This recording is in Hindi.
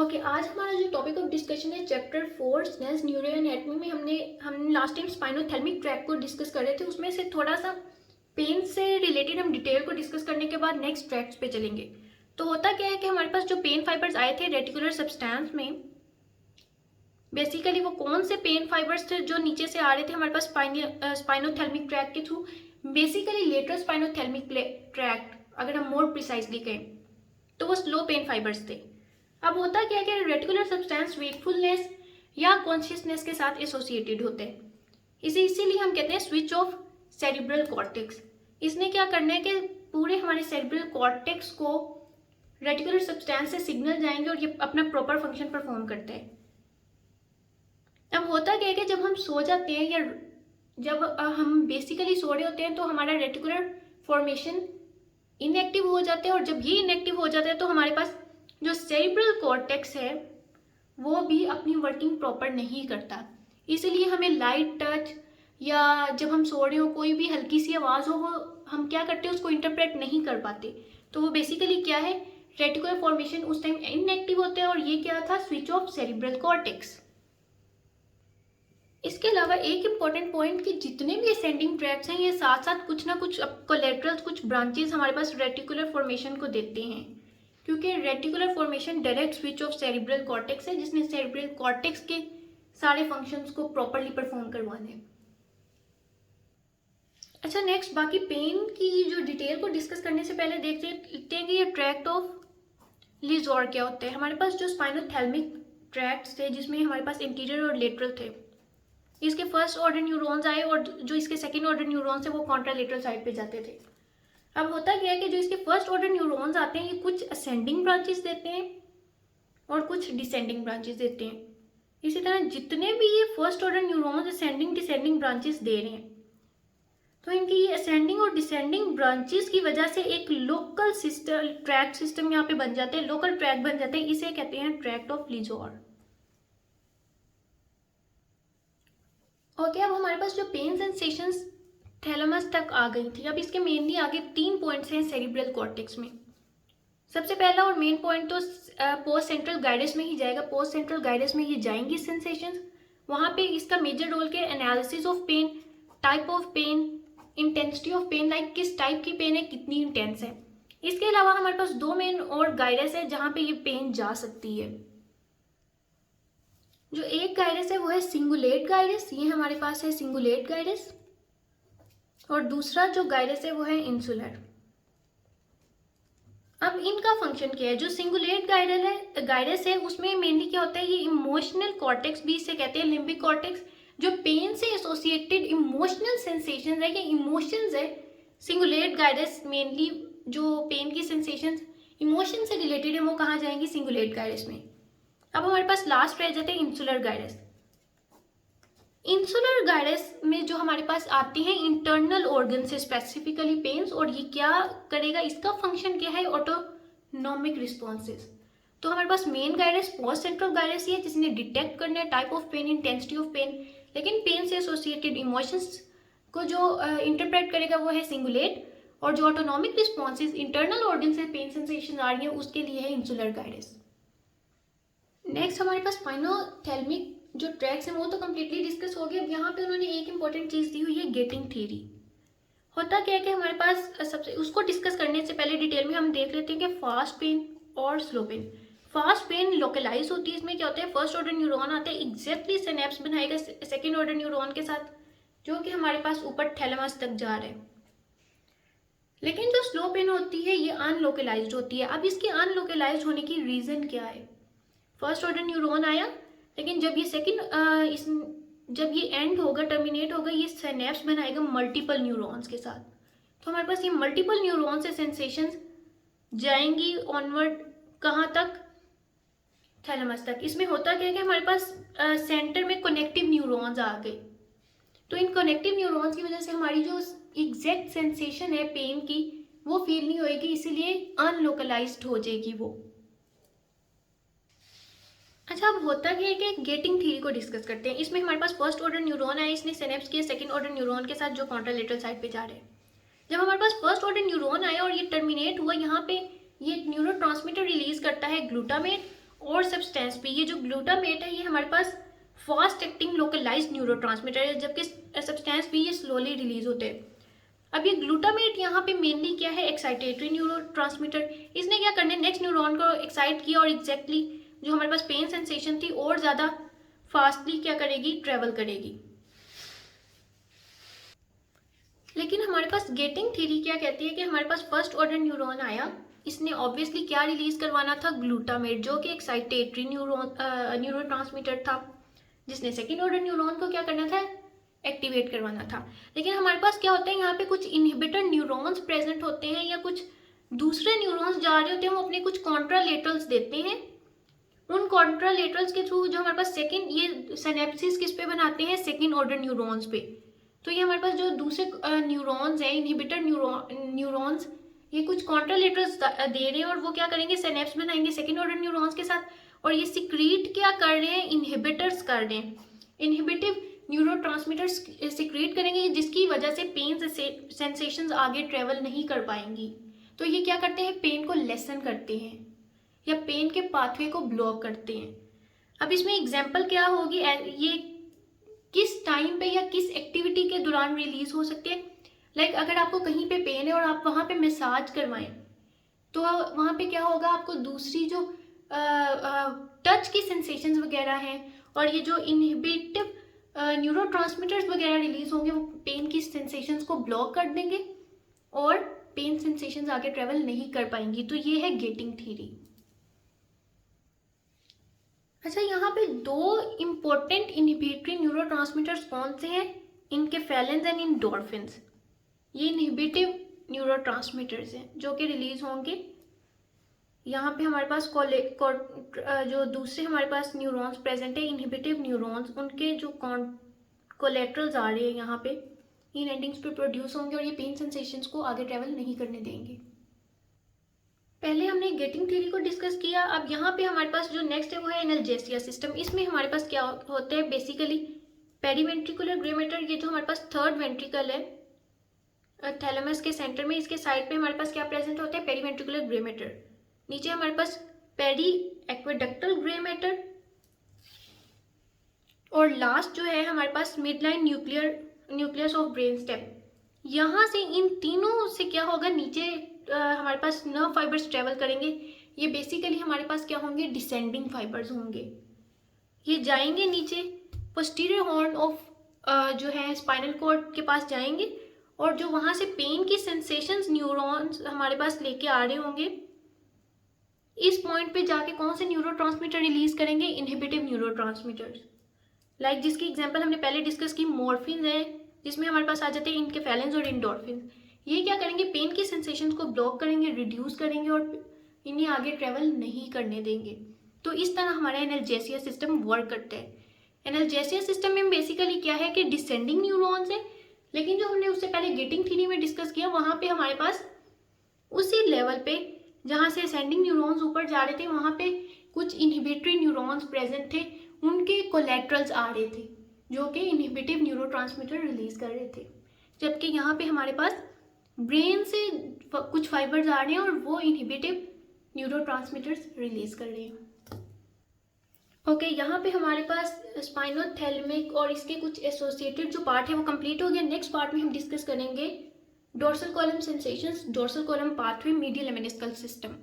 ओके आज हमारा जो टॉपिक ऑफ डिस्कशन है चैप्टर 4 स्नेल्स न्यूरो एनाटॉमी में हमने लास्ट टाइम स्पाइनोथैलेमिक ट्रैक्ट को डिस्कस कर रहे थे। उसमें से थोड़ा सा पेन से रिलेटेड हम डिटेल को डिस्कस करने के बाद नेक्स्ट ट्रैक्ट्स पे चलेंगे। तो होता क्या है कि हमारे पास जो पेन फाइबर्स आए थे रेटिकुलर सब्सटेंस में, बेसिकली वो कौन से पेन फाइबर्स थे जो नीचे से आ रहे थे हमारे पास स्पाइनोथैलेमिक ट्रैक्ट के through, basically lateral spinothalamic tract, अगर हम मोर प्रिसाइजली कहें तो वो स्लो पेन फाइबर्स थे। अब होता क्या है कि रेटिकुलर सब्सटेंस वेकफुलनेस या कॉन्शियसनेस के साथ एसोसिएटेड होते हैं। इसीलिए हम कहते हैं स्विच ऑफ सेरिब्रल कॉर्टेक्स। इसने क्या करना है कि पूरे हमारे सेरिब्रल कॉर्टेक्स को रेटिकुलर सब्सटेंस से सिग्नल जाएंगे और ये अपना प्रॉपर फंक्शन परफॉर्म करते हैं। अब होता क्या है कि जब हम सो जाते हैं या जब हम बेसिकली सो रहे होते हैं तो हमारा रेटिकुलर फॉर्मेशन इनएक्टिव हो जाते हैं, और जब ये इनएक्टिव हो जाता है तो हमारे पास जो सेरिब्रल कॉर्टेक्स है वो भी अपनी वर्किंग प्रॉपर नहीं करता। इसलिए हमें लाइट टच या जब हम सो रहे हो कोई भी हल्की सी आवाज़ हो, वो हम क्या करते हैं उसको इंटरप्रेट नहीं कर पाते। तो वो बेसिकली क्या है, रेटिकुलर फॉर्मेशन उस टाइम इनएक्टिव होते हैं, और ये क्या था, स्विच ऑफ सेरिब्रल कॉर्टेक्स। इसके अलावा एक इम्पॉर्टेंट पॉइंट कि जितने भी असेंडिंग ट्रैक्ट्स हैं ये साथ साथ कुछ ना कुछ कोलेटरल्स, कुछ ब्रांचेस हमारे पास रेटिकुलर फॉर्मेशन को देते हैं, क्योंकि reticular formation direct switch off cerebral cortex है जिसने सेरिब्रल कॉर्टेक्स के सारे फंक्शंस को प्रॉपरली परफॉर्म करवाने हैं। अच्छा, नेक्स्ट बाकी पेन की जो डिटेल को डिस्कस करने से पहले देखते हैं कि ये ट्रैक्ट ऑफ लीजोर क्या होता है। हमारे पास जो स्पाइनोथैलेमिक ट्रैक्ट्स थे जिसमें हमारे पास इंटीरियर और लेटरल थे, इसके फर्स्ट ऑर्डर न्यूरॉन्स आए और जो इसके सेकेंड ऑर्डर न्यूरॉन्स है वो कॉन्ट्रालेटरल साइड पे जाते थे। अब होता क्या है कि जो इसके फर्स्ट ऑर्डर न्यूरॉन्स आते हैं ये कुछ असेंडिंग ब्रांचेस देते हैं और कुछ डिसेंडिंग ब्रांचेस देते हैं। इसी तरह जितने भी ये first order neurons ascending descending branches दे रहे हैं, तो इनकी ये असेंडिंग और डिसेंडिंग ब्रांचेस की वजह से एक लोकल सिस्टम ट्रैक्ट सिस्टम यहाँ पे बन जाते हैं, लोकल ट्रैक बन जाते हैं। इसे कहते हैं ट्रैक्ट ऑफ लीजोर। ओके, अब हमारे पास जो पेन सेंसेशंस थैलेमस तक आ गई थी, अब इसके मेनली आगे 3 पॉइंट्स हैं सेरिब्रल कॉर्टेक्स में। सबसे पहला और मेन पॉइंट तो पोस्ट सेंट्रल गाइडस में ही जाएगा। पोस्ट सेंट्रल गाइडस में ये जाएंगी सेंसेशंस। वहाँ पे इसका मेजर रोल के analysis of pain, type of pain, intensity of pain, like किस टाइप की पेन है, कितनी इंटेंस है। इसके अलावा हमारे पास 2 मेन और गाइडस है जहाँ पे ये पेन जा सकती है। जो एक गाइडस है वो है सिंगुलेट गाइडस, ये हमारे पास है सिंगुलेट गाइडस, और दूसरा जो गाइडस है वो है इंसुलर। अब इनका फंक्शन क्या है, जो सिंगुलेट गाइडस है उसमें मेनली क्या होता है, ये इमोशनल कॉर्टेक्स भी इसे कहते हैं, लिम्बिक कॉर्टेक्स, जो पेन से एसोसिएटेड इमोशनल सेंसेशंस है, ये इमोशंस है। सिंगुलेट गाइडस मेनली जो पेन की सेंसेशंस इमोशन से रिलेटेड है वो कहाँ जाएंगी, सिंगुलेट गाइडस में। अब हमारे पास लास्ट रह जाते हैं इंसुलर गाइडस। इंसुलर गाइडस में जो हमारे पास आते हैं इंटरनल ऑर्गन से स्पेसिफिकली पेन्स, और ये क्या करेगा, इसका फंक्शन क्या है, ऑटोनॉमिक रिस्पॉन्सेस। तो हमारे पास main guides post central guides ही है जिसने डिटेक्ट करना है type of pain, intensity of pen, लेकिन पेन से एसोसिएटेड इमोशंस को जो इंटरप्रेट करेगा वो है सिंगुलेट, और जो ऑटोनॉमिक रिस्पॉन्सेज इंटरनल ऑर्गन से पेन सेंसेशन आ रही है उसके लिए है इंसुलर गाइडस। नेक्स्ट हमारे पास स्पाइनोथैलेमिक जो ट्रैक्स हैं वो तो कम्प्लीटली डिस्कस हो गया। अब यहाँ पे उन्होंने एक इंपॉर्टेंट चीज़ दी हुई है, गेटिंग थ्योरी। होता क्या है कि हमारे पास सबसे उसको डिस्कस करने से पहले डिटेल में हम देख लेते हैं कि फास्ट पेन और slow pain. Fast pain localize होती है, इसमें क्या होता है, फर्स्ट ऑर्डर न्यूरॉन आते हैं, एग्जैक्टली सिनेप्स बनाएगा सेकेंड ऑर्डर न्यूरॉन के साथ जो कि हमारे पास ऊपर थैलेमस तक जा रहे हैं। लेकिन जो स्लो पेन होती है ये अनलोकलाइज्ड होती है। अब इसकी अनलोकलाइज्ड होने की रीज़न क्या है, फर्स्ट ऑर्डर न्यूरॉन आया, लेकिन जब ये जब ये एंड होगा, टर्मिनेट होगा, ये सिनेप्स बनाएगा मल्टीपल न्यूरॉन्स के साथ। तो हमारे पास ये मल्टीपल न्यूरॉन से सेंसेशंस जाएंगी ऑनवर्ड कहाँ तक, थैलेमस तक। इसमें होता क्या है कि हमारे पास सेंटर में कनेक्टिव न्यूरॉन्स आ गए, तो इन कनेक्टिव न्यूरॉन्स की वजह से हमारी जो एग्जैक्ट सेंसेशन है पेन की वो फील नहीं होएगी, इसीलिए अनलोकलाइज्ड हो जाएगी वो। अच्छा, अब होता क्या है कि गेटिंग थ्योरी को डिस्कस करते हैं। इसमें हमारे पास फर्स्ट ऑर्डर न्यूरॉन है, इसने सिनेप्स किया सेकंड ऑर्डर न्यूरॉन के साथ जो कॉन्ट्रालेटरल साइड पे जा रहे हैं। जब हमारे पास फर्स्ट ऑर्डर न्यूरॉन आया और ये टर्मिनेट हुआ, यहाँ पे ये न्यूरोट्रांसमीटर रिलीज करता है ग्लूटामेट, और सब्सटेंस पे। ये जो ग्लूटामेट है ये हमारे पास फास्ट एक्टिंग लोकलाइज्ड न्यूरोट्रांसमीटर है, जबकि सब्सटेंस पे ये स्लोली रिलीज होते हैं। अब ये ग्लूटामेट यहाँ पे मेनली क्या है, एक्साइटेटरी न्यूरोट्रांसमीटर। इसने क्या करना है, नेक्स्ट न्यूरॉन को एक्साइट किया और एग्जैक्टली जो हमारे पास पेन सेंसेशन थी और ज़्यादा फास्टली क्या करेगी, ट्रेवल करेगी। लेकिन हमारे पास गेटिंग थ्योरी क्या कहती है कि हमारे पास फर्स्ट ऑर्डर न्यूरॉन आया, इसने ऑब्वियसली क्या रिलीज करवाना था, ग्लूटामेट, जो कि एक्साइटेटरी न्यूरोट्रांसमीटर था, जिसने सेकेंड ऑर्डर न्यूरॉन को क्या करना था, एक्टिवेट करवाना था। लेकिन हमारे पास क्या होता है, यहाँ पे कुछ इनहिबिटर न्यूरॉन्स प्रेजेंट होते हैं या कुछ दूसरे न्यूरॉन्स जा रहे होते हैं, वो अपने कुछ कॉन्ट्रालेटरल्स देते हैं। उन कॉन्ट्रालेटरल्स के थ्रू जो हमारे पास सेकेंड, ये सिनेप्सिस किस पे बनाते हैं, सेकेंड ऑर्डर न्यूरॉन्स पे। तो ये हमारे पास जो दूसरे न्यूरॉन्स हैं, इनहिबिटर न्यूरॉन्स, ये कुछ कॉन्ट्रालेटरल्स दे रहे हैं और वो क्या करेंगे, सिनेप्स बनाएंगे सेकेंड ऑर्डर न्यूरॉन्स के साथ, और ये सिक्रीट क्या कर रहे हैं, इनहिबिटर्स कर रहे हैं, इनहिबिटिव न्यूरोट्रांसमीटर्स सिक्रीट करेंगे, जिसकी वजह से पेन सेंसेशंस आगे ट्रेवल नहीं कर पाएंगी। तो ये क्या करते हैं, पेन को लेसन करते हैं या पेन के पाथवे को ब्लॉक करते हैं। अब इसमें एग्जांपल क्या होगी, ये किस टाइम पे या किस एक्टिविटी के दौरान रिलीज हो सकते हैं। लाइक अगर आपको कहीं पे पेन है और आप वहाँ पे मसाज करवाएं, तो वहाँ पे क्या होगा, आपको दूसरी जो टच की सेंसेशंस वगैरह हैं और ये जो इनहिबिटिव न्यूरोट्रांसमीटर्स वगैरह रिलीज होंगे, वो पेन की सेंसेशंस को ब्लॉक कर देंगे और पेन सेंसेशंस आगे ट्रेवल नहीं कर पाएंगी। तो ये है गेटिंग थ्योरी। अच्छा, यहाँ पे दो इम्पोर्टेंट इनहिबिटरी न्यूरोट्रांसमीटर्स कौन से हैं, इनकेफेलिन्स एंड एंडोर्फिन्स। ये इनहिबिटिव न्यूरोट्रांसमीटर्स हैं जो कि रिलीज होंगे। यहाँ पे हमारे पास जो दूसरे हमारे पास न्यूरॉन्स प्रेजेंट है, इनहिबिटिव न्यूरॉन्स, उनके जो कोलेट्रल्स आ रहे हैं यहाँ पे, इन एंडिंग्स पे प्रोड्यूस होंगे और ये पेन सेंसेशंस को आगे ट्रेवल नहीं करने देंगे। पहले हमने गेटिंग थ्योरी को डिस्कस किया। अब यहाँ पे हमारे पास जो नेक्स्ट है वो है एनाल्जेसिया सिस्टम। इसमें हमारे पास क्या होता है, बेसिकली पेरीवेंट्रिकुलर ग्रे मैटर, ये जो हमारे पास थर्ड वेंट्रिकल है थैलेमस के सेंटर में, इसके साइड पे हमारे पास क्या प्रेजेंट होता है, पेरीवेंट्रिकुलर ग्रे मैटर। नीचे हमारे पास पेरी एक्वेडक्टल ग्रे मैटर, और लास्ट जो है हमारे पास midline nucleus of brain stem. यहाँ से इन तीनों से क्या होगा, नीचे हमारे पास नर्व फाइबर्स ट्रेवल करेंगे। ये बेसिकली हमारे पास क्या होंगे, डिसेंडिंग फाइबर्स होंगे। ये जाएंगे नीचे पोस्टीरियर हॉर्न ऑफ जो है स्पाइनल कॉर्ड के पास जाएंगे, और जो वहाँ से पेन की सेंसेशंस न्यूरॉन्स हमारे पास लेके आ रहे होंगे, इस पॉइंट पे जाके कौन से न्यूरोट्रांसमीटर रिलीज करेंगे, इनहिबिटिव न्यूरोट्रांसमीटर्स। लाइक जिसकी एग्जांपल हमने पहले डिस्कस की, मॉर्फिन है, जिसमें हमारे पास आ जाते हैं इनकेफेलिन्स और एंडोर्फिन्स। ये क्या करेंगे, पेन की सेंसेशंस को ब्लॉक करेंगे, रिड्यूस करेंगे और इन्हें आगे ट्रेवल नहीं करने देंगे। तो इस तरह हमारा एनाल्जेसिया सिस्टम वर्क करता है। एनाल्जेसिया सिस्टम में बेसिकली क्या है कि डिसेंडिंग न्यूरॉन्स है, लेकिन जो हमने उससे पहले गेटिंग थ्योरी में डिस्कस किया, वहाँ पे हमारे पास उसी लेवल पे जहाँ से असेंडिंग न्यूरॉन्स ऊपर जा रहे थे, वहाँ पे कुछ इनहिबिटरी न्यूरॉन्स प्रेजेंट थे, उनके कोलेट्रल्स आ रहे थे जो कि इनहिबिटिव न्यूरोट्रांसमीटर रिलीज कर रहे थे। जबकि यहाँ पे हमारे पास ब्रेन से कुछ फाइबर्स आ रहे हैं और वो इनहिबिटिव न्यूरोट्रांसमीटर्स रिलीज कर रहे हैं। ओके, यहाँ पे हमारे पास स्पाइनोथैलेमिक और इसके कुछ एसोसिएटेड जो पार्ट है वो कंप्लीट हो गया। नेक्स्ट पार्ट में हम डिस्कस करेंगे dorsal column sensations, dorsal column pathway, medial lemniscal system.